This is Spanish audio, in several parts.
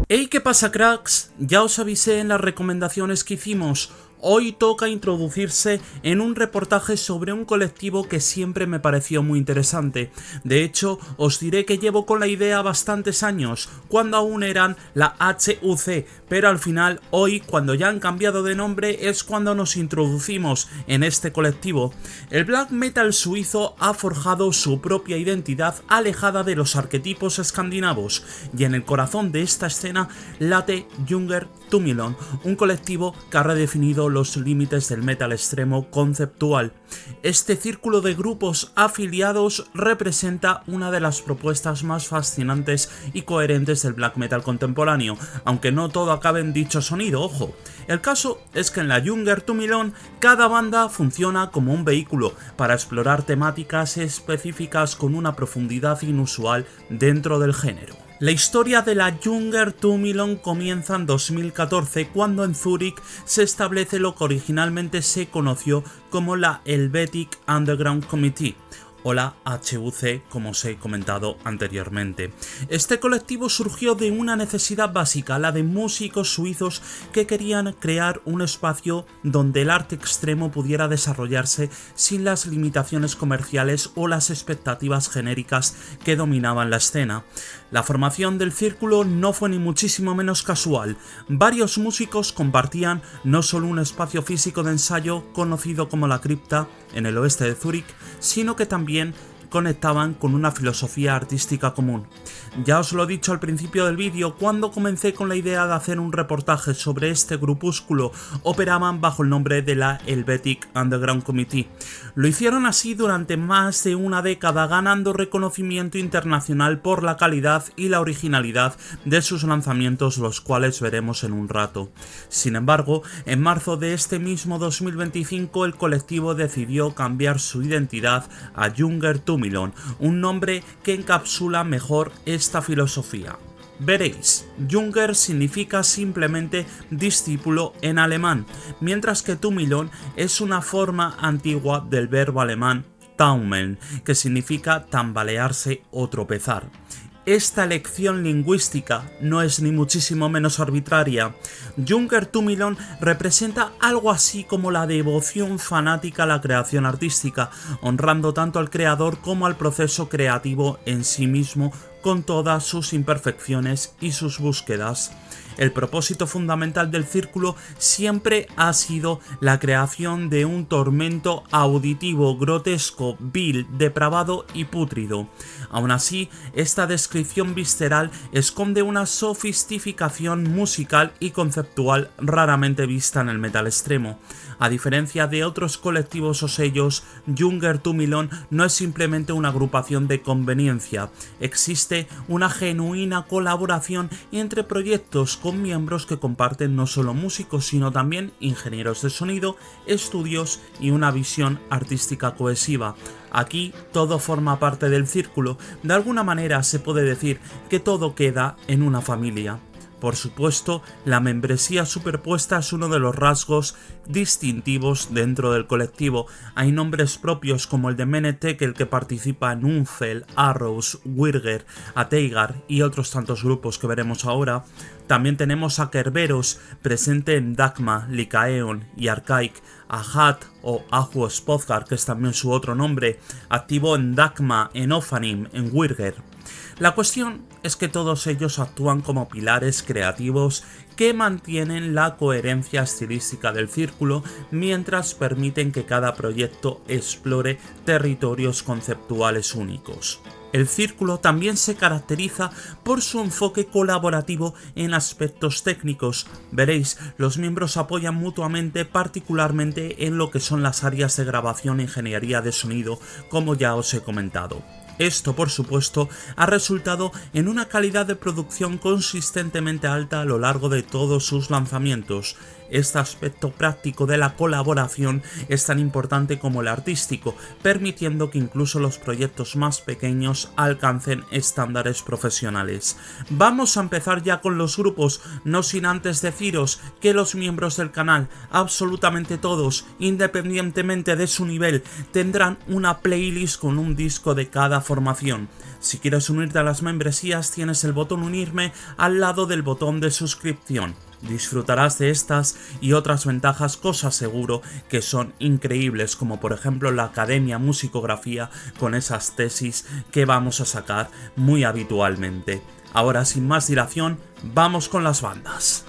Hey, ¿qué pasa, cracks? Ya os avisé en las recomendaciones que hicimos. Hoy toca introducirse en un reportaje sobre un colectivo que siempre me pareció muy interesante. De hecho, os diré que llevo con la idea bastantes años, cuando aún eran la HUC, pero al final, hoy, cuando ya han cambiado de nombre, es cuando nos introducimos en este colectivo. El black metal suizo ha forjado su propia identidad alejada de los arquetipos escandinavos, y en el corazón de esta escena late Junger Tumilon, un colectivo que ha redefinido los límites del metal extremo conceptual. Este círculo de grupos afiliados representa una de las propuestas más fascinantes y coherentes del black metal contemporáneo, aunque no todo acabe en dicho sonido, ojo. El caso es que en la Junger Tumilon cada banda funciona como un vehículo para explorar temáticas específicas con una profundidad inusual dentro del género. La historia de la Junger Tumilon comienza en 2014, cuando en Zúrich se establece lo que originalmente se conoció como la Helvetic Underground Committee, o la HUC, como os he comentado anteriormente. Este colectivo surgió de una necesidad básica, la de músicos suizos que querían crear un espacio donde el arte extremo pudiera desarrollarse sin las limitaciones comerciales o las expectativas genéricas que dominaban la escena. La formación del círculo no fue ni muchísimo menos casual. Varios músicos compartían no solo un espacio físico de ensayo conocido como la cripta en el oeste de Zúrich, sino que también conectaban con una filosofía artística común. Ya os lo he dicho al principio del vídeo, cuando comencé con la idea de hacer un reportaje sobre este grupúsculo, operaban bajo el nombre de la Helvetic Underground Committee. Lo hicieron así durante más de una década, ganando reconocimiento internacional por la calidad y la originalidad de sus lanzamientos, los cuales veremos en un rato. Sin embargo, en marzo de este mismo 2025 el colectivo decidió cambiar su identidad a Junger Tumilon, un nombre que encapsula mejor esta filosofía. Veréis, Junger significa simplemente discípulo en alemán, mientras que Tumilon es una forma antigua del verbo alemán taumeln, que significa tambalearse o tropezar. Esta elección lingüística no es ni muchísimo menos arbitraria. Junger Tumilon representa algo así como la devoción fanática a la creación artística, honrando tanto al creador como al proceso creativo en sí mismo, con todas sus imperfecciones y sus búsquedas. El propósito fundamental del círculo siempre ha sido la creación de un tormento auditivo, grotesco, vil, depravado y pútrido. Aún así, esta descripción visceral esconde una sofisticación musical y conceptual raramente vista en el metal extremo. A diferencia de otros colectivos o sellos, Junger Tumilon no es simplemente una agrupación de conveniencia. Existe una genuina colaboración entre proyectos con miembros que comparten no solo músicos, sino también ingenieros de sonido, estudios y una visión artística cohesiva. Aquí todo forma parte del círculo. De alguna manera se puede decir que todo queda en una familia. Por supuesto, la membresía superpuesta es uno de los rasgos distintivos dentro del colectivo. Hay nombres propios como el de Menetek, el que participa en Unfel, Arrows, Wirger, Ateigar y otros tantos grupos que veremos ahora. También tenemos a Kerberos, presente en Dagma, Lycaeon y Archaic, a Hat o Ahu Spothgar, que es también su otro nombre, activo en Dagma, en Ophanim, en Wirger. La cuestión es que todos ellos actúan como pilares creativos que mantienen la coherencia estilística del círculo, mientras permiten que cada proyecto explore territorios conceptuales únicos. El círculo también se caracteriza por su enfoque colaborativo en aspectos técnicos. Veréis, los miembros apoyan mutuamente, particularmente en lo que son las áreas de grabación e ingeniería de sonido, como ya os he comentado. Esto, por supuesto, ha resultado en una calidad de producción consistentemente alta a lo largo de todos sus lanzamientos. Este aspecto práctico de la colaboración es tan importante como el artístico, permitiendo que incluso los proyectos más pequeños alcancen estándares profesionales. Vamos a empezar ya con los grupos, no sin antes deciros que los miembros del canal, absolutamente todos, independientemente de su nivel, tendrán una playlist con un disco de cada formación. Si quieres unirte a las membresías, tienes el botón unirme al lado del botón de suscripción. Disfrutarás de estas y otras ventajas, cosa seguro, que son increíbles, como por ejemplo la Academia Musicografía con esas tesis que vamos a sacar muy habitualmente. Ahora, sin más dilación, vamos con las bandas.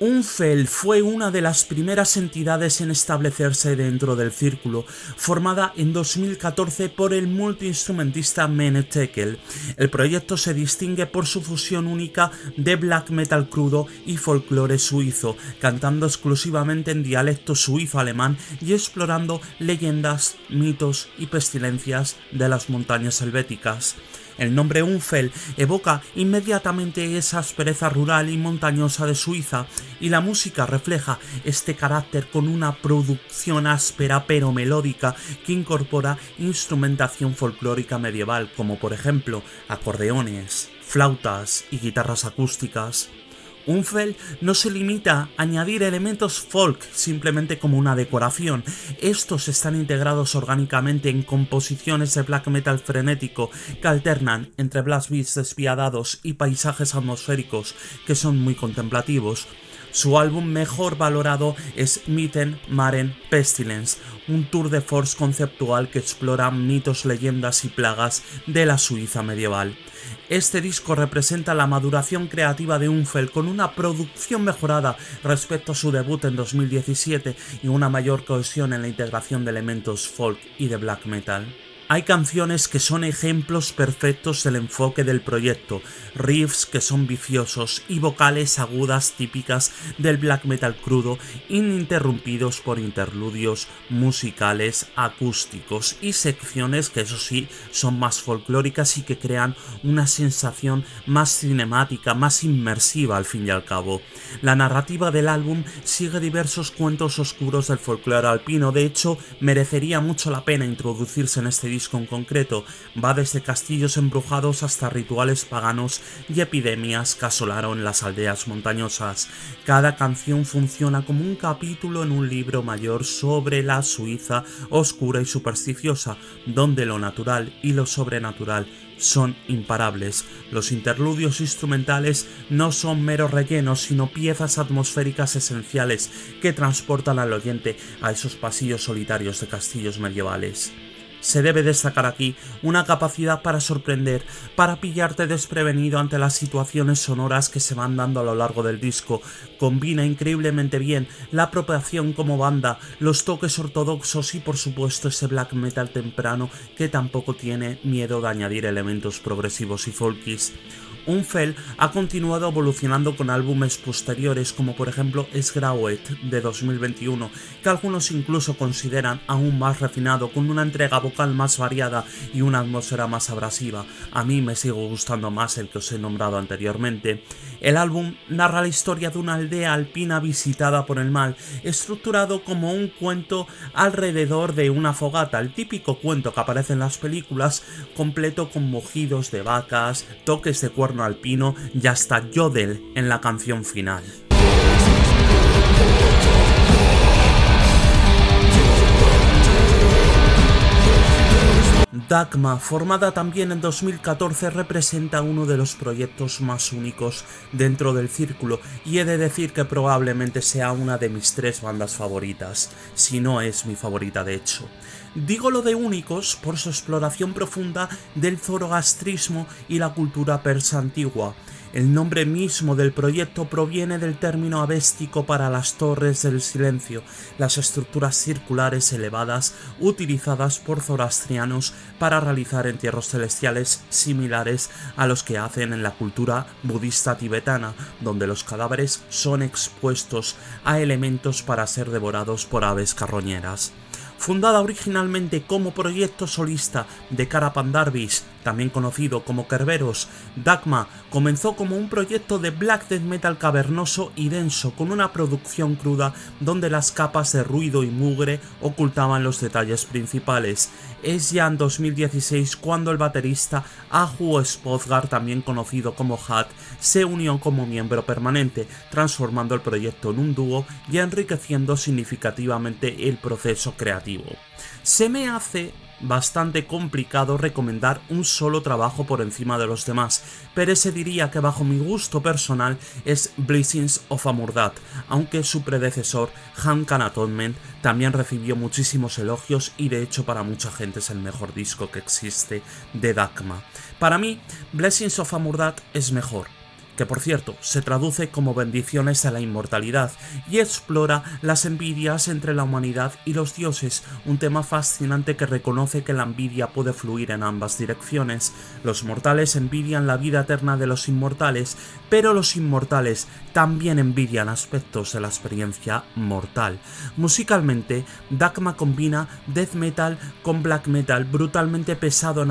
Unfell fue una de las primeras entidades en establecerse dentro del círculo, formada en 2014 por el multiinstrumentista Mene Tekel. El proyecto se distingue por su fusión única de black metal crudo y folclore suizo, cantando exclusivamente en dialecto suizo-alemán y explorando leyendas, mitos y pestilencias de las montañas helvéticas. El nombre Unfell evoca inmediatamente esa aspereza rural y montañosa de Suiza, y la música refleja este carácter con una producción áspera pero melódica que incorpora instrumentación folclórica medieval, como por ejemplo acordeones, flautas y guitarras acústicas. Unfell no se limita a añadir elementos folk simplemente como una decoración. Estos están integrados orgánicamente en composiciones de black metal frenético que alternan entre blast beats despiadados y paisajes atmosféricos que son muy contemplativos. Su álbum mejor valorado es Mythen, Maren, Pestilence, un tour de force conceptual que explora mitos, leyendas y plagas de la Suiza medieval. Este disco representa la maduración creativa de Unfell, con una producción mejorada respecto a su debut en 2017 y una mayor cohesión en la integración de elementos folk y de black metal. Hay canciones que son ejemplos perfectos del enfoque del proyecto, riffs que son viciosos y vocales agudas típicas del black metal crudo, ininterrumpidos por interludios musicales acústicos y secciones que eso sí son más folclóricas y que crean una sensación más cinemática, más inmersiva al fin y al cabo. La narrativa del álbum sigue diversos cuentos oscuros del folclore alpino. De hecho, merecería mucho la pena introducirse en este disco en concreto. Va desde castillos embrujados hasta rituales paganos y epidemias que asolaron las aldeas montañosas. Cada canción funciona como un capítulo en un libro mayor sobre la Suiza oscura y supersticiosa, donde lo natural y lo sobrenatural son imparables. Los interludios instrumentales no son meros rellenos, sino piezas atmosféricas esenciales que transportan al oyente a esos pasillos solitarios de castillos medievales. Se debe destacar aquí una capacidad para sorprender, para pillarte desprevenido ante las situaciones sonoras que se van dando a lo largo del disco. Combina increíblemente bien la apropiación como banda, los toques ortodoxos y por supuesto ese black metal temprano que tampoco tiene miedo de añadir elementos progresivos y folkies. Unfell ha continuado evolucionando con álbumes posteriores, como por ejemplo Sgrauet de 2021, que algunos incluso consideran aún más refinado, con una entrega vocal más variada y una atmósfera más abrasiva. A mí me sigue gustando más el que os he nombrado anteriormente. El álbum narra la historia de una aldea alpina visitada por el mal, estructurado como un cuento alrededor de una fogata, el típico cuento que aparece en las películas, completo con mugidos de vacas, toques de cuerno alpino y hasta yodel en la canción final. Dagma, formada también en 2014, representa uno de los proyectos más únicos dentro del círculo, y he de decir que probablemente sea una de mis 3 bandas favoritas, si no es mi favorita de hecho. Digo lo de únicos por su exploración profunda del zoroastrismo y la cultura persa antigua. El nombre mismo del proyecto proviene del término avéstico para las torres del silencio, las estructuras circulares elevadas utilizadas por zoroastrianos para realizar entierros celestiales similares a los que hacen en la cultura budista tibetana, donde los cadáveres son expuestos a elementos para ser devorados por aves carroñeras. Fundada originalmente como proyecto solista de Kara Pandarvis, también conocido como Kerberos. Dagma comenzó como un proyecto de black death metal cavernoso y denso, con una producción cruda donde las capas de ruido y mugre ocultaban los detalles principales. Es ya en 2016 cuando el baterista Ahu Spodgar, también conocido como Hat, se unió como miembro permanente, transformando el proyecto en un dúo y enriqueciendo significativamente el proceso creativo. Se me hace bastante complicado recomendar un solo trabajo por encima de los demás, pero ese diría que bajo mi gusto personal es Blessings of a Murdat, aunque su predecesor, Hankan Atonement, también recibió muchísimos elogios y de hecho para mucha gente es el mejor disco que existe de Dagma. Para mí, Blessings of a Murdat es mejor, que por cierto se traduce como bendiciones a la inmortalidad y explora las envidias entre la humanidad y los dioses, un tema fascinante que reconoce que la envidia puede fluir en ambas direcciones. Los mortales envidian la vida eterna de los inmortales, pero los inmortales también envidian aspectos de la experiencia mortal. Musicalmente, Dagma combina death metal con black metal, brutalmente pesado en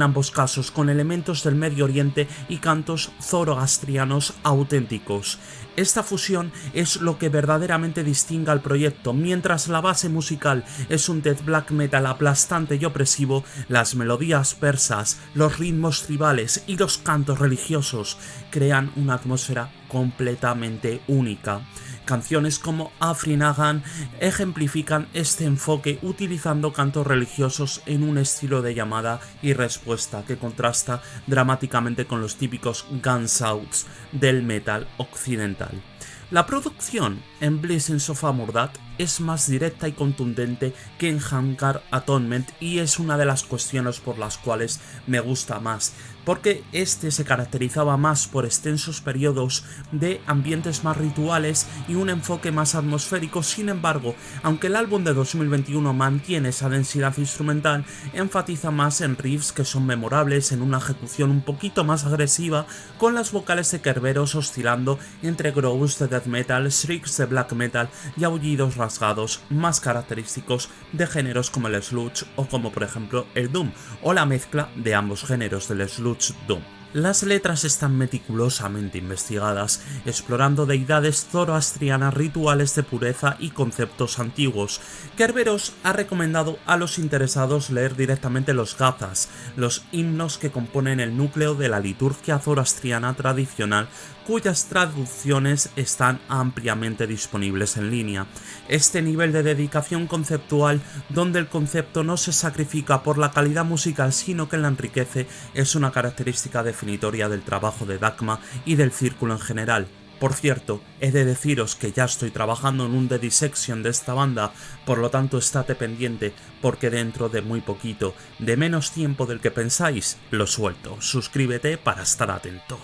ambos casos, con elementos del Medio Oriente y cantos zoroastrianos auténticos. Esta fusión es lo que verdaderamente distingue al proyecto. Mientras la base musical es un death black metal aplastante y opresivo, las melodías persas, los ritmos tribales y los cantos religiosos crean una atmósfera completamente única. Canciones como Afrinagan ejemplifican este enfoque utilizando cantos religiosos en un estilo de llamada y respuesta que contrasta dramáticamente con los típicos gunsouts del metal occidental. La producción en Blessings of a Murdat es más directa y contundente que en Hankan Atonement y es una de las cuestiones por las cuales me gusta más, porque este se caracterizaba más por extensos periodos de ambientes más rituales y un enfoque más atmosférico. Sin embargo, aunque el álbum de 2021 mantiene esa densidad instrumental, enfatiza más en riffs que son memorables, en una ejecución un poquito más agresiva, con las vocales de Kerberos oscilando entre growls de death metal, shrieks de black metal y aullidos rasgados más característicos de géneros como el sludge o como por ejemplo el doom, o la mezcla de ambos géneros del sludge doom. Las letras están meticulosamente investigadas, explorando deidades zoroastrianas, rituales de pureza y conceptos antiguos. Kerberos ha recomendado a los interesados leer directamente los gazas, los himnos que componen el núcleo de la liturgia zoroastriana tradicional, cuyas traducciones están ampliamente disponibles en línea. Este nivel de dedicación conceptual, donde el concepto no se sacrifica por la calidad musical sino que la enriquece, es una característica definitoria del trabajo de Dagma y del círculo en general. Por cierto, he de deciros que ya estoy trabajando en un The Dissection de esta banda, por lo tanto estate pendiente, porque dentro de muy poquito, de menos tiempo del que pensáis, lo suelto. Suscríbete para estar atento.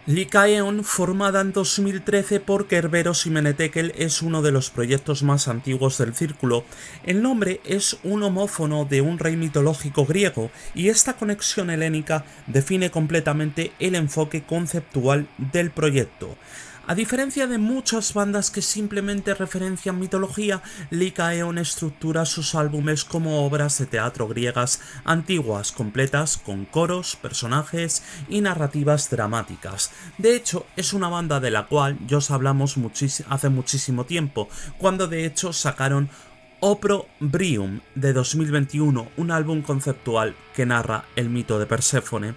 Lycaeon, formada en 2013 por Kerberos y Menetekel, es uno de los proyectos más antiguos del círculo. El nombre es un homófono de un rey mitológico griego, y esta conexión helénica define completamente el enfoque conceptual del proyecto. A diferencia de muchas bandas que simplemente referencian mitología, Lycaeon estructura sus álbumes como obras de teatro griegas antiguas, completas con coros, personajes y narrativas dramáticas. De hecho, es una banda de la cual ya os hablamos hace muchísimo tiempo, cuando de hecho sacaron Opprobrium de 2021, un álbum conceptual que narra el mito de Perséfone.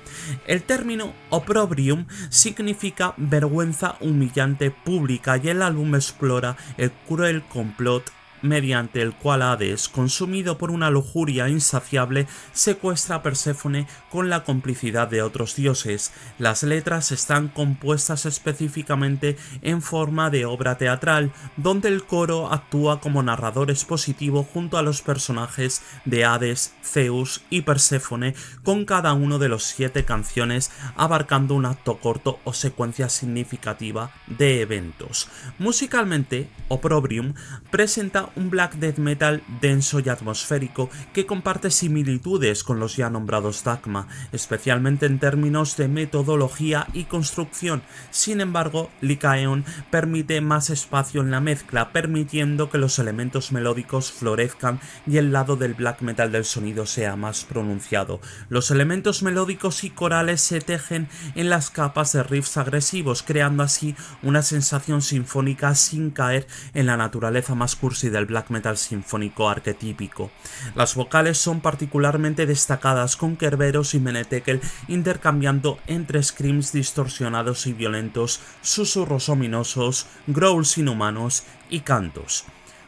El término Opprobrium significa vergüenza humillante pública y el álbum explora el cruel complot mediante el cual Hades, consumido por una lujuria insaciable, secuestra a Perséfone con la complicidad de otros dioses. Las letras están compuestas específicamente en forma de obra teatral, donde el coro actúa como narrador expositivo junto a los personajes de Hades, Zeus y Perséfone, con cada uno de los 7 canciones abarcando un acto corto o secuencia significativa de eventos. Musicalmente, Opprobrium presenta un black death metal denso y atmosférico que comparte similitudes con los ya nombrados Dogma, especialmente en términos de metodología y construcción. Sin embargo, Lycaon permite más espacio en la mezcla, permitiendo que los elementos melódicos florezcan y el lado del black metal del sonido sea más pronunciado. Los elementos melódicos y corales se tejen en las capas de riffs agresivos, creando así una sensación sinfónica sin caer en la naturaleza más cursi del black metal sinfónico arquetípico. Las vocales son particularmente destacadas, con Kerberos y Menetekel intercambiando entre screams distorsionados y violentos, susurros ominosos, growls inhumanos y cantos.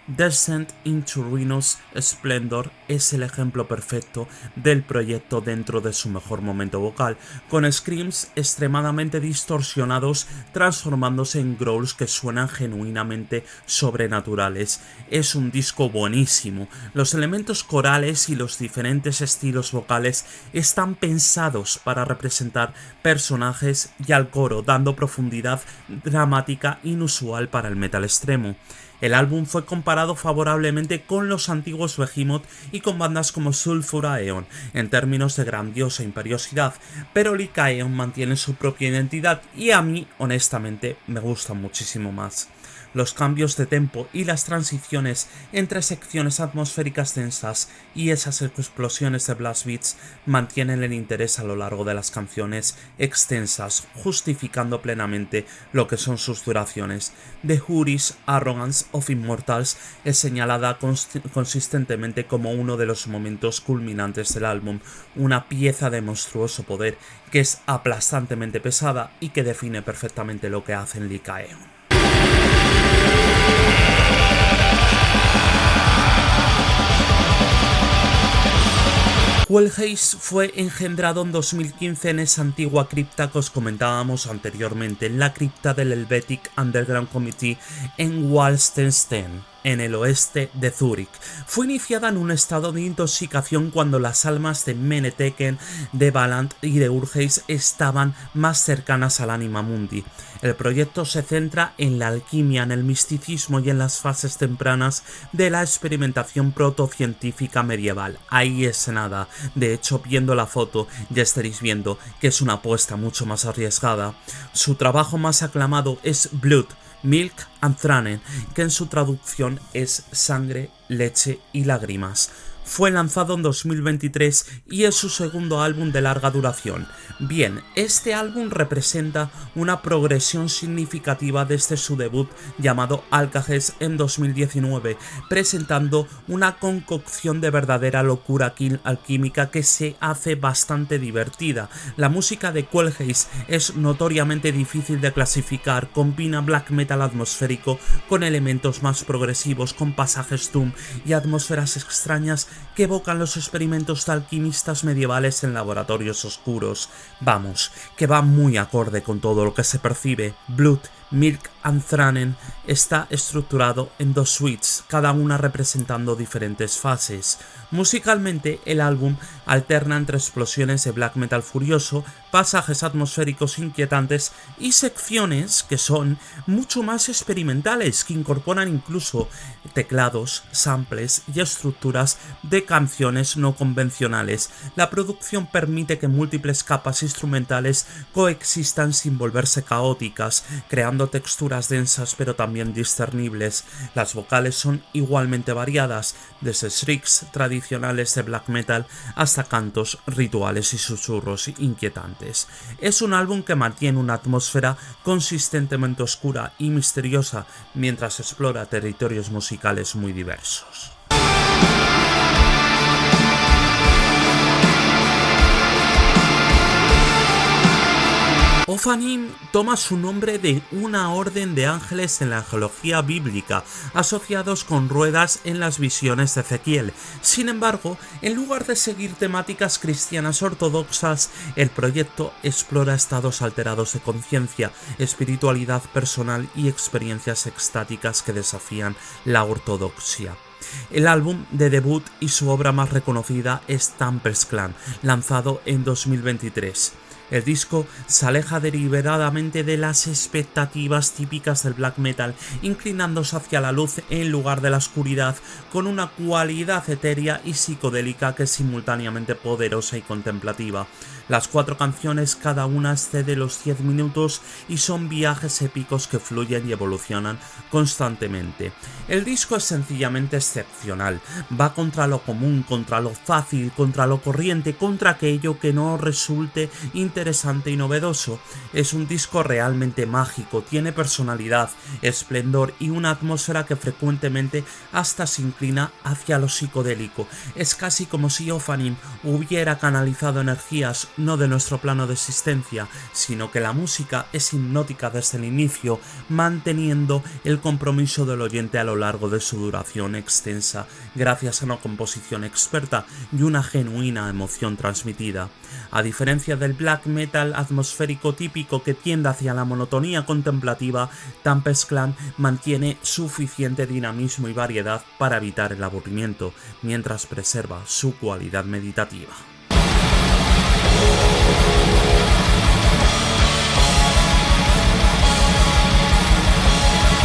Descent into Ruinous Splendor es el ejemplo perfecto del proyecto dentro de su mejor momento vocal, con screams extremadamente distorsionados transformándose en growls que suenan genuinamente sobrenaturales. Es un disco buenísimo. Los elementos corales y los diferentes estilos vocales están pensados para representar personajes y al coro, dando profundidad dramática inusual para el metal extremo. El álbum fue comparado favorablemente con los antiguos Behemoth y con bandas como Sulphur Aeon en términos de grandiosa imperiosidad, pero Lycaon mantiene su propia identidad y a mí, honestamente, me gusta muchísimo más. Los cambios de tempo y las transiciones entre secciones atmosféricas densas y esas explosiones de blast beats mantienen el interés a lo largo de las canciones extensas, justificando plenamente lo que son sus duraciones. The Huri's Arrogance of Immortals es señalada consistentemente como uno de los momentos culminantes del álbum, una pieza de monstruoso poder que es aplastantemente pesada y que define perfectamente lo que hace en Lycaon. Quellhaze fue engendrado en 2015 en esa antigua cripta que os comentábamos anteriormente, en la cripta del Helvetic Underground Committee en Walstenstein, en el oeste de Zúrich. Fue iniciada en un estado de intoxicación cuando las almas de Meneteken, de Valant y de Urgeis estaban más cercanas al Anima Mundi. El proyecto se centra en la alquimia, en el misticismo y en las fases tempranas de la experimentación protocientífica medieval. Ahí es nada. De hecho, viendo la foto ya estaréis viendo que es una apuesta mucho más arriesgada. Su trabajo más aclamado es Blood, Milk and Thranen, que en su traducción es sangre, leche y lágrimas. Fue lanzado en 2023 y es su segundo álbum de larga duración. Bien, este álbum representa una progresión significativa desde su debut llamado Alcahest en 2019, presentando una concocción de verdadera locura alquímica que se hace bastante divertida. La música de Quellhaze es notoriamente difícil de clasificar, combina black metal atmosférico con elementos más progresivos, con pasajes doom y atmósferas extrañas que evocan los experimentos de alquimistas medievales en laboratorios oscuros. Vamos, que va muy acorde con todo lo que se percibe. Blood, Milk and Thranen está estructurado en 2 suites, cada una representando diferentes fases. Musicalmente, el álbum alterna entre explosiones de black metal furioso, pasajes atmosféricos inquietantes y secciones que son mucho más experimentales, que incorporan incluso teclados, samples y estructuras de canciones no convencionales. La producción permite que múltiples capas instrumentales coexistan sin volverse caóticas, creando texturas densas pero también discernibles. Las vocales son igualmente variadas, desde shrieks tradicionales de black metal hasta cantos rituales y susurros inquietantes. Es un álbum que mantiene una atmósfera consistentemente oscura y misteriosa mientras explora territorios musicales muy diversos. Ophanim toma su nombre de una orden de ángeles en la angelología bíblica, asociados con ruedas en las visiones de Ezequiel. Sin embargo, en lugar de seguir temáticas cristianas ortodoxas, el proyecto explora estados alterados de conciencia, espiritualidad personal y experiencias extáticas que desafían la ortodoxia. El álbum de debut y su obra más reconocida es Temper's Clan, lanzado en 2023. El disco se aleja deliberadamente de las expectativas típicas del black metal, inclinándose hacia la luz en lugar de la oscuridad, con una cualidad etérea y psicodélica que es simultáneamente poderosa y contemplativa. Las 4 canciones cada una excede los 10 minutos y son viajes épicos que fluyen y evolucionan constantemente. El disco es sencillamente excepcional, va contra lo común, contra lo fácil, contra lo corriente, contra aquello que no resulte interesante y novedoso. Es un disco realmente mágico, tiene personalidad, esplendor y una atmósfera que frecuentemente hasta se inclina hacia lo psicodélico. Es casi como si Ophanim hubiera canalizado energías no de nuestro plano de existencia, sino que la música es hipnótica desde el inicio, manteniendo el compromiso del oyente a lo largo de su duración extensa, gracias a una composición experta y una genuina emoción transmitida. A diferencia del black metal atmosférico típico que tiende hacia la monotonía contemplativa, Tempest Clan mantiene suficiente dinamismo y variedad para evitar el aburrimiento, mientras preserva su cualidad meditativa.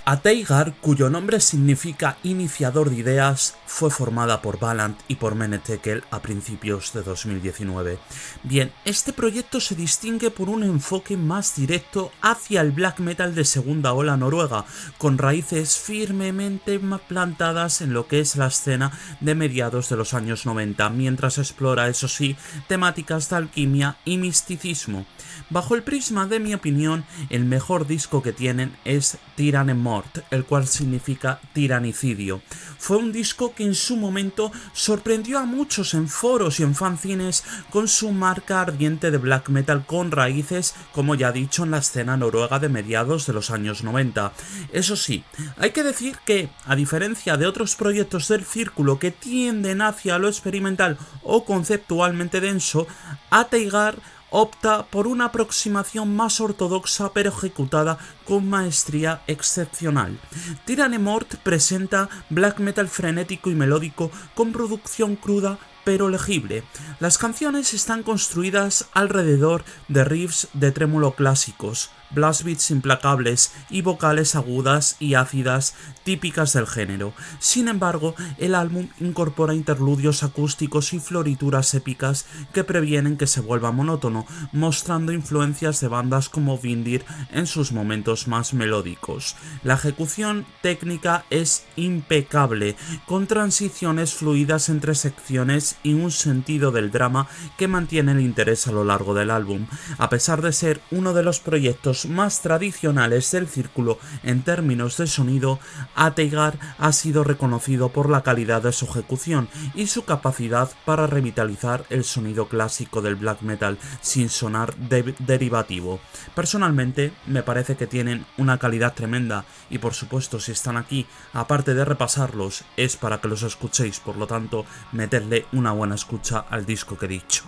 Ateigar, cuyo nombre significa iniciador de ideas, fue formada por Valant y por Mene Tekel a principios de 2019. Bien, este proyecto se distingue por un enfoque más directo hacia el black metal de segunda ola noruega, con raíces firmemente plantadas en lo que es la escena de mediados de los años 90, mientras explora, eso sí, temáticas de alquimia y misticismo. Bajo el prisma de mi opinión, el mejor disco que tienen es Tyrannemort, el cual significa tiranicidio. Fue un disco que en su momento sorprendió a muchos en foros y en fanzines con su marca ardiente de black metal con raíces, como ya he dicho, en la escena noruega de mediados de los años 90. Eso sí, hay que decir que, a diferencia de otros proyectos del círculo que tienden hacia lo experimental o conceptualmente denso, Ateigar opta por una aproximación más ortodoxa pero ejecutada con maestría excepcional. Tyrannemort presenta black metal frenético y melódico con producción cruda pero legible. Las canciones están construidas alrededor de riffs de trémulo clásicos, blast beats implacables y vocales agudas y ácidas típicas del género. Sin embargo, el álbum incorpora interludios acústicos y florituras épicas que previenen que se vuelva monótono, mostrando influencias de bandas como Vindir en sus momentos más melódicos. La ejecución técnica es impecable, con transiciones fluidas entre secciones y un sentido del drama que mantiene el interés a lo largo del álbum. A pesar de ser uno de los proyectos más tradicionales del círculo en términos de sonido, Ateigar ha sido reconocido por la calidad de su ejecución y su capacidad para revitalizar el sonido clásico del black metal sin sonar derivativo. Personalmente me parece que tienen una calidad tremenda y, por supuesto, si están aquí, aparte de repasarlos, es para que los escuchéis, por lo tanto, metedle una buena escucha al disco que he dicho.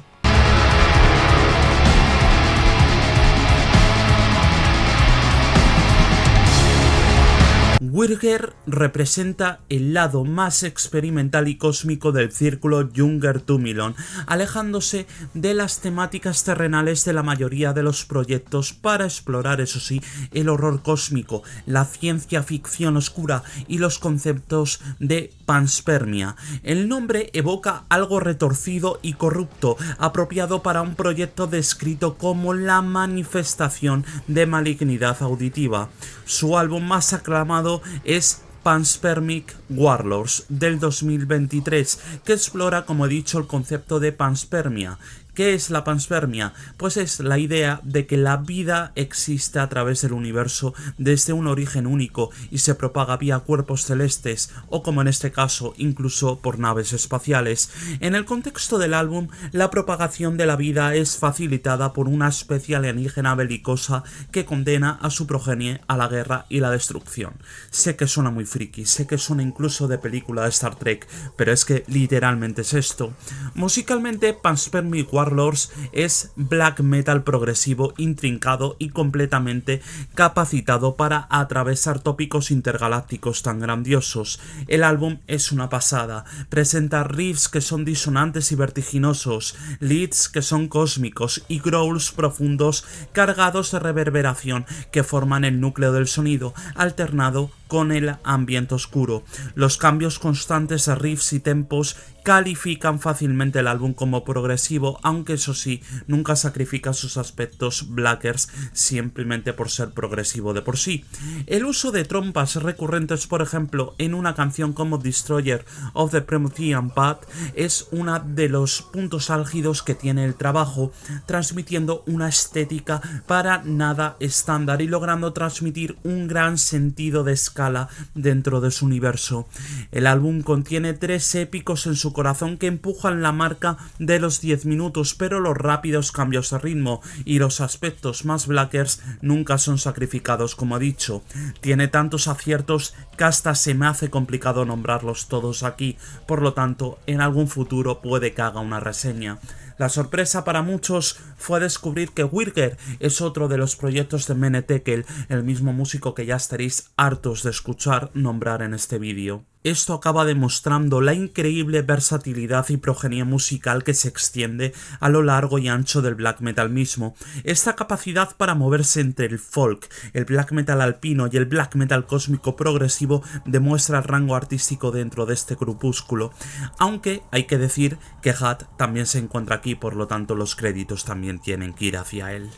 Wyrger representa el lado más experimental y cósmico del círculo Junger Tumilon, alejándose de las temáticas terrenales de la mayoría de los proyectos para explorar, eso sí, el horror cósmico, la ciencia ficción oscura y los conceptos de panspermia. El nombre evoca algo retorcido y corrupto, apropiado para un proyecto descrito como la manifestación de malignidad auditiva. Su álbum más aclamado es Panspermic Warlords del 2023, que explora, como he dicho, el concepto de panspermia. ¿Qué es la panspermia? Pues es la idea de que la vida existe a través del universo desde un origen único y se propaga vía cuerpos celestes o, como en este caso, incluso por naves espaciales. En el contexto del álbum, la propagación de la vida es facilitada por una especie alienígena belicosa que condena a su progenie a la guerra y la destrucción. Sé que suena muy friki, sé que suena incluso de película de Star Trek, pero es que literalmente es esto. Musicalmente, Panspermic Warlords Warlords es black metal progresivo, intrincado y completamente capacitado para atravesar tópicos intergalácticos tan grandiosos. El álbum es una pasada, presenta riffs que son disonantes y vertiginosos, leads que son cósmicos y growls profundos cargados de reverberación que forman el núcleo del sonido, alternado con el ambiente oscuro. Los cambios constantes de riffs y tempos califican fácilmente el álbum como progresivo, aunque eso sí, nunca sacrifica sus aspectos blackers simplemente por ser progresivo de por sí. El uso de trompas recurrentes, por ejemplo, en una canción como Destroyer of the Promethean Path, es uno de los puntos álgidos que tiene el trabajo, transmitiendo una estética para nada estándar y logrando transmitir un gran sentido de escala dentro de su universo. El álbum contiene 3 épicos en su corazón que empujan la marca de los 10 minutos, pero los rápidos cambios de ritmo y los aspectos más blackers nunca son sacrificados, como he dicho. Tiene tantos aciertos que hasta se me hace complicado nombrarlos todos aquí, por lo tanto en algún futuro puede que haga una reseña. La sorpresa para muchos fue descubrir que Wyrger es otro de los proyectos de Mene Tekel, el mismo músico que ya estaréis hartos de escuchar nombrar en este vídeo. Esto acaba demostrando la increíble versatilidad y progenie musical que se extiende a lo largo y ancho del black metal mismo. Esta capacidad para moverse entre el folk, el black metal alpino y el black metal cósmico progresivo demuestra el rango artístico dentro de este grupúsculo, aunque hay que decir que Hat también se encuentra aquí, por lo tanto los créditos también tienen que ir hacia él.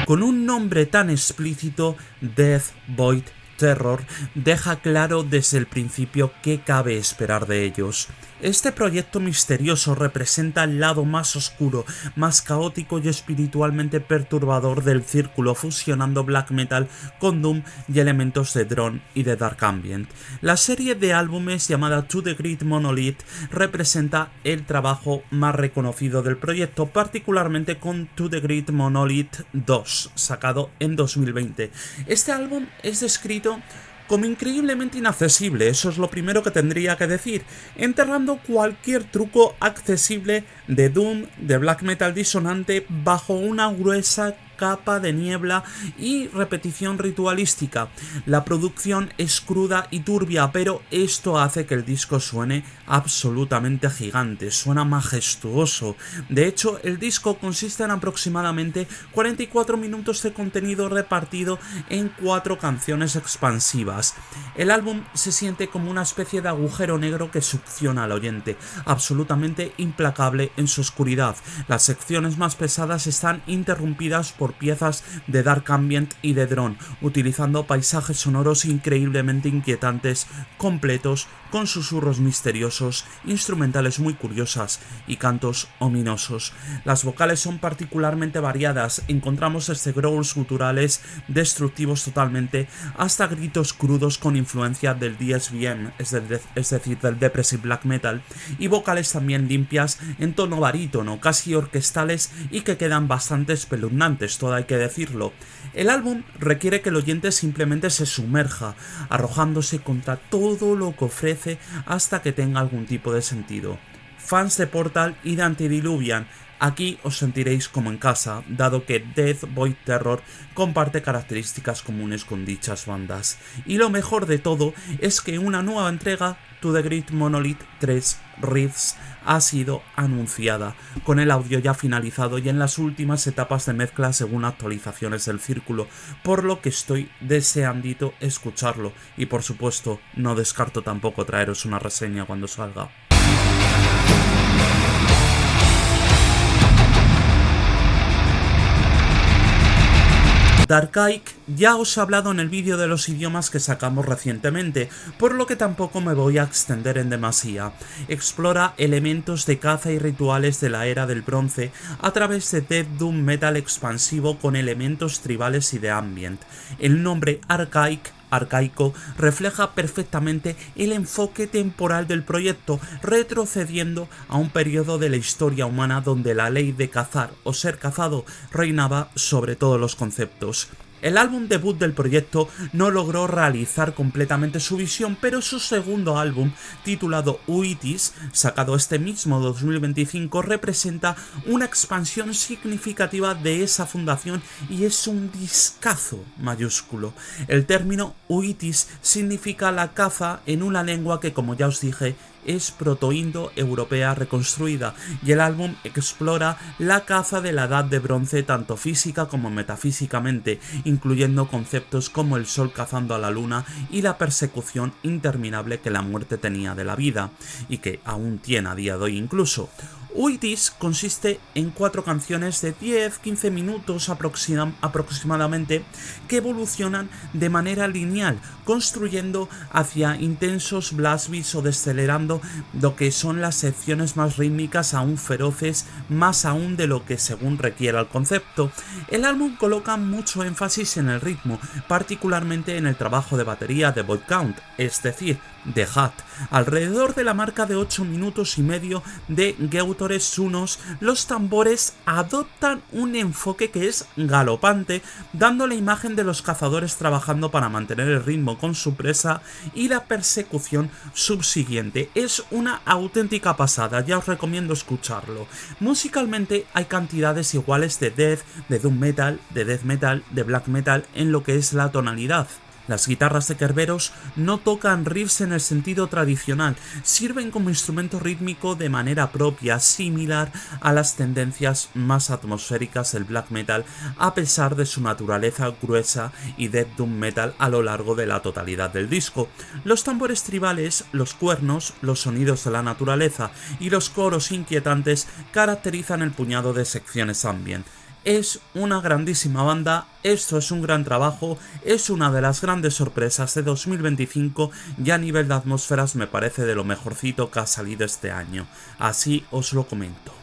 Con un nombre tan explícito, Death Void Terror deja claro desde el principio qué cabe esperar de ellos. Este proyecto misterioso representa el lado más oscuro, más caótico y espiritualmente perturbador del círculo, fusionando black metal con doom y elementos de drone y de dark ambient. La serie de álbumes llamada To the Great Monolith representa el trabajo más reconocido del proyecto, particularmente con To the Great Monolith 2, sacado en 2020. Este álbum es descrito como increíblemente inaccesible, eso es lo primero que tendría que decir, enterrando cualquier truco accesible de doom, de black metal disonante, bajo una gruesa capa de niebla y repetición ritualística. La producción es cruda y turbia, pero esto hace que el disco suene absolutamente gigante, suena majestuoso. De hecho, el disco consiste en aproximadamente 44 minutos de contenido repartido en 4 canciones expansivas. El álbum se siente como una especie de agujero negro que succiona al oyente, absolutamente implacable en su oscuridad. Las secciones más pesadas están interrumpidas por piezas de dark ambient y de drone, utilizando paisajes sonoros increíblemente inquietantes, completos, con susurros misteriosos, instrumentales muy curiosas y cantos ominosos. Las vocales son particularmente variadas, encontramos desde growls guturales destructivos totalmente hasta gritos crudos con influencia del DSBM, es decir, del Depressive Black Metal, y vocales también limpias en tono barítono, casi orquestales y que quedan bastante espeluznantes, todo hay que decirlo. El álbum requiere que el oyente simplemente se sumerja, arrojándose contra todo lo que ofrece hasta que tenga algún tipo de sentido. Fans de Portal y de Antediluvian, aquí os sentiréis como en casa, dado que Death Void Terror comparte características comunes con dichas bandas. Y lo mejor de todo es que una nueva entrega, To the Great Monolith 3 Riffs, ha sido anunciada, con el audio ya finalizado y en las últimas etapas de mezcla según actualizaciones del círculo, por lo que estoy deseandito escucharlo y por supuesto no descarto tampoco traeros una reseña cuando salga. Darkaik ya os he hablado en el vídeo de los idiomas que sacamos recientemente, por lo que tampoco me voy a extender en demasía. Explora elementos de caza y rituales de la era del bronce a través de death doom metal expansivo con elementos tribales y de ambient. El nombre arcaico refleja perfectamente el enfoque temporal del proyecto, retrocediendo a un periodo de la historia humana donde la ley de cazar o ser cazado reinaba sobre todos los conceptos. El álbum debut del proyecto no logró realizar completamente su visión, pero su segundo álbum, titulado Uitis, sacado este mismo 2025, representa una expansión significativa de esa fundación y es un discazo mayúsculo. El término Uitis significa la caza en una lengua que, como ya os dije, es protoindo-europea reconstruida, y el álbum explora la caza de la Edad de Bronce tanto física como metafísicamente, incluyendo conceptos como el sol cazando a la luna y la persecución interminable que la muerte tenía de la vida, y que aún tiene a día de hoy incluso. Uitis consiste en 4 canciones de 10-15 minutos aproximadamente que evolucionan de manera lineal, construyendo hacia intensos blast beats o decelerando lo que son las secciones más rítmicas aún feroces, más aún de lo que según requiera el concepto. El álbum coloca mucho énfasis en el ritmo, particularmente en el trabajo de batería de Boy Count, es decir, de Hat. Alrededor de la marca de 8 minutos y medio de Geutores Unos, los tambores adoptan un enfoque que es galopante, dando la imagen de los cazadores trabajando para mantener el ritmo con su presa y la persecución subsiguiente. Es una auténtica pasada, ya os recomiendo escucharlo. Musicalmente hay cantidades iguales de death, de doom metal, de death metal, de black metal en lo que es la tonalidad. Las guitarras de Kerberos no tocan riffs en el sentido tradicional, sirven como instrumento rítmico de manera propia, similar a las tendencias más atmosféricas del black metal, a pesar de su naturaleza gruesa y death doom metal a lo largo de la totalidad del disco. Los tambores tribales, los cuernos, los sonidos de la naturaleza y los coros inquietantes caracterizan el puñado de secciones ambient. Es una grandísima banda, esto es un gran trabajo, es una de las grandes sorpresas de 2025 y a nivel de atmósferas me parece de lo mejorcito que ha salido este año, así os lo comento.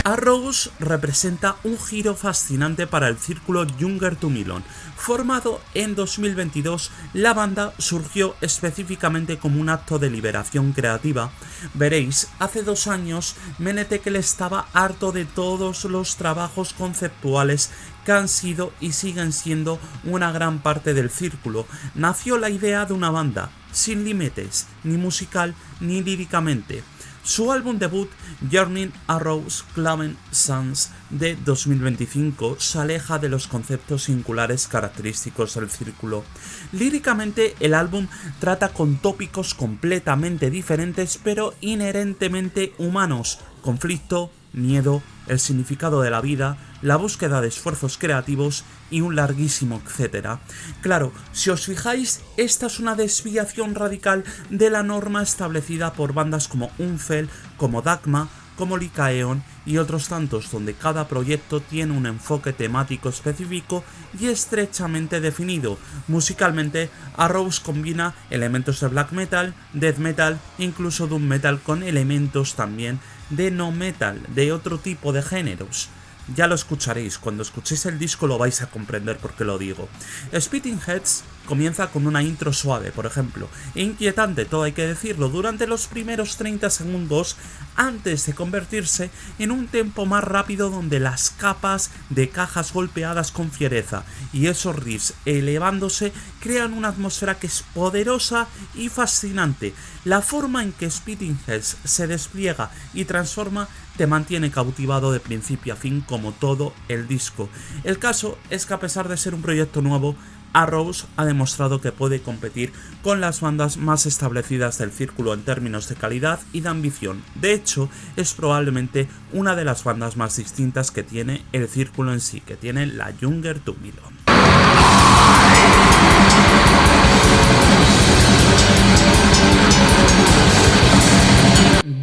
Arrows representa un giro fascinante para el círculo Younger to Milon. Formado en 2022, la banda surgió específicamente como un acto de liberación creativa. Veréis, hace 2 años Menetekel estaba harto de todos los trabajos conceptuales que han sido y siguen siendo una gran parte del círculo. Nació la idea de una banda sin límites, ni musical ni líricamente. Su álbum debut, Journey Arrows Cloven Suns de 2025, se aleja de los conceptos singulares característicos del círculo. Líricamente, el álbum trata con tópicos completamente diferentes pero inherentemente humanos: conflicto, miedo, el significado de la vida, la búsqueda de esfuerzos creativos y un larguísimo etcétera. Claro, si os fijáis, esta es una desviación radical de la norma establecida por bandas como Unfel, como Dagma, como Lycaeon y otros tantos, donde cada proyecto tiene un enfoque temático específico y estrechamente definido. Musicalmente, Arrows combina elementos de black metal, death metal, incluso doom metal, con elementos también de no metal, de otro tipo de géneros. Ya lo escucharéis, cuando escuchéis el disco lo vais a comprender por qué lo digo. Spitting Heads comienza con una intro suave, por ejemplo, e inquietante, todo hay que decirlo, durante los primeros 30 segundos antes de convertirse en un tempo más rápido donde las capas de cajas golpeadas con fiereza y esos riffs elevándose crean una atmósfera que es poderosa y fascinante. La forma en que Spitting Heads se despliega y transforma te mantiene cautivado de principio a fin como todo el disco. El caso es que a pesar de ser un proyecto nuevo, Arrows ha demostrado que puede competir con las bandas más establecidas del círculo en términos de calidad y de ambición. De hecho, es probablemente una de las bandas más distintas que tiene el círculo en sí, que tiene la Younger to Milon.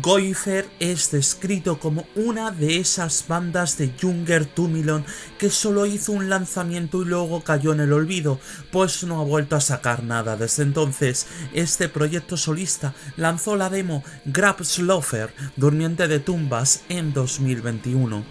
Goifer es descrito como una de esas bandas de Younger to Milon que solo hizo un lanzamiento y luego cayó en el olvido, pues no ha vuelto a sacar nada desde entonces. Este proyecto solista lanzó la demo Grabslöfer, Durmiente de Tumbas, en 2021.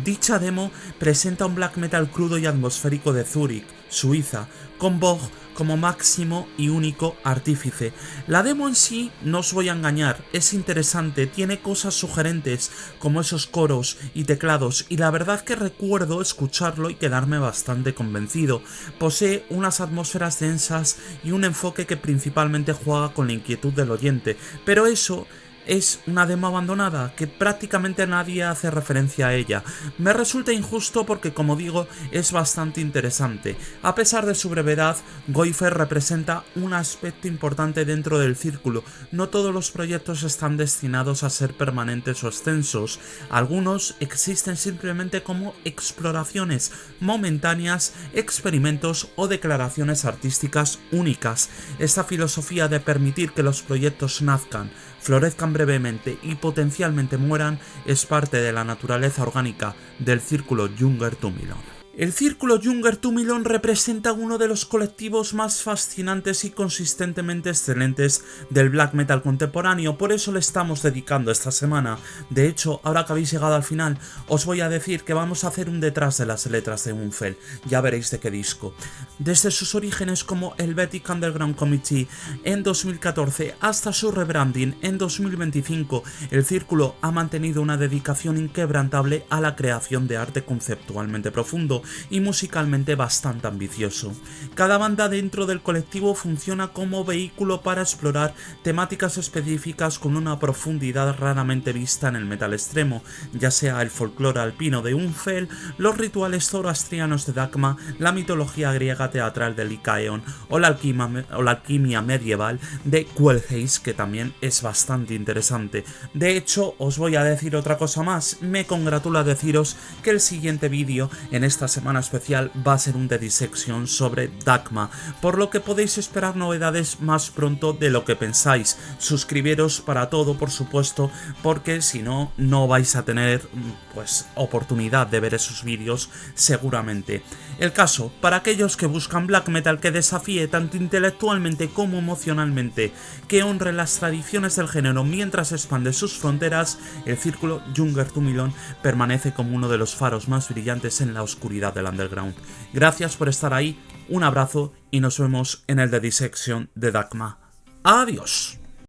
Dicha demo presenta un black metal crudo y atmosférico de Zúrich, Suiza, con Bog como máximo y único artífice. La demo en sí, no os voy a engañar, es interesante, tiene cosas sugerentes como esos coros y teclados, y la verdad que recuerdo escucharlo y quedarme bastante convencido. Posee unas atmósferas densas y un enfoque que principalmente juega con la inquietud del oyente, pero eso es una demo abandonada, que prácticamente nadie hace referencia a ella. Me resulta injusto porque, como digo, es bastante interesante. A pesar de su brevedad, Goifer representa un aspecto importante dentro del círculo. No todos los proyectos están destinados a ser permanentes o extensos. Algunos existen simplemente como exploraciones momentáneas, experimentos o declaraciones artísticas únicas. Esta filosofía de permitir que los proyectos nazcan, florezcan brevemente y potencialmente mueran es parte de la naturaleza orgánica del Círculo Junger-Tumilon. El Círculo Junger-Tumilon representa uno de los colectivos más fascinantes y consistentemente excelentes del black metal contemporáneo, por eso le estamos dedicando esta semana. De hecho, ahora que habéis llegado al final, os voy a decir que vamos a hacer un detrás de las letras de Unfell, ya veréis de qué disco. Desde sus orígenes como Helvetic Underground Committee en 2014 hasta su rebranding en 2025, el Círculo ha mantenido una dedicación inquebrantable a la creación de arte conceptualmente profundo y musicalmente bastante ambicioso. Cada banda dentro del colectivo funciona como vehículo para explorar temáticas específicas con una profundidad raramente vista en el metal extremo, ya sea el folclore alpino de Unfell, los rituales zoroastrianos de Dagma, la mitología griega teatral de Lycaon o la alquimia medieval de Quel'Thaze, que también es bastante interesante. De hecho, os voy a decir otra cosa más, me congratula deciros que el siguiente vídeo en esta semana especial va a ser un The Dissection sobre Dagma, por lo que podéis esperar novedades más pronto de lo que pensáis. Suscribiros para todo, por supuesto, porque si no, no vais a tener pues oportunidad de ver esos vídeos seguramente. El caso, para aquellos que buscan black metal que desafíe tanto intelectualmente como emocionalmente, que honre las tradiciones del género mientras expande sus fronteras, el Círculo Junger-Tumilon permanece como uno de los faros más brillantes en la oscuridad del underground. Gracias por estar ahí, un abrazo y nos vemos en el The Dissection de Dagma. ¡Adiós!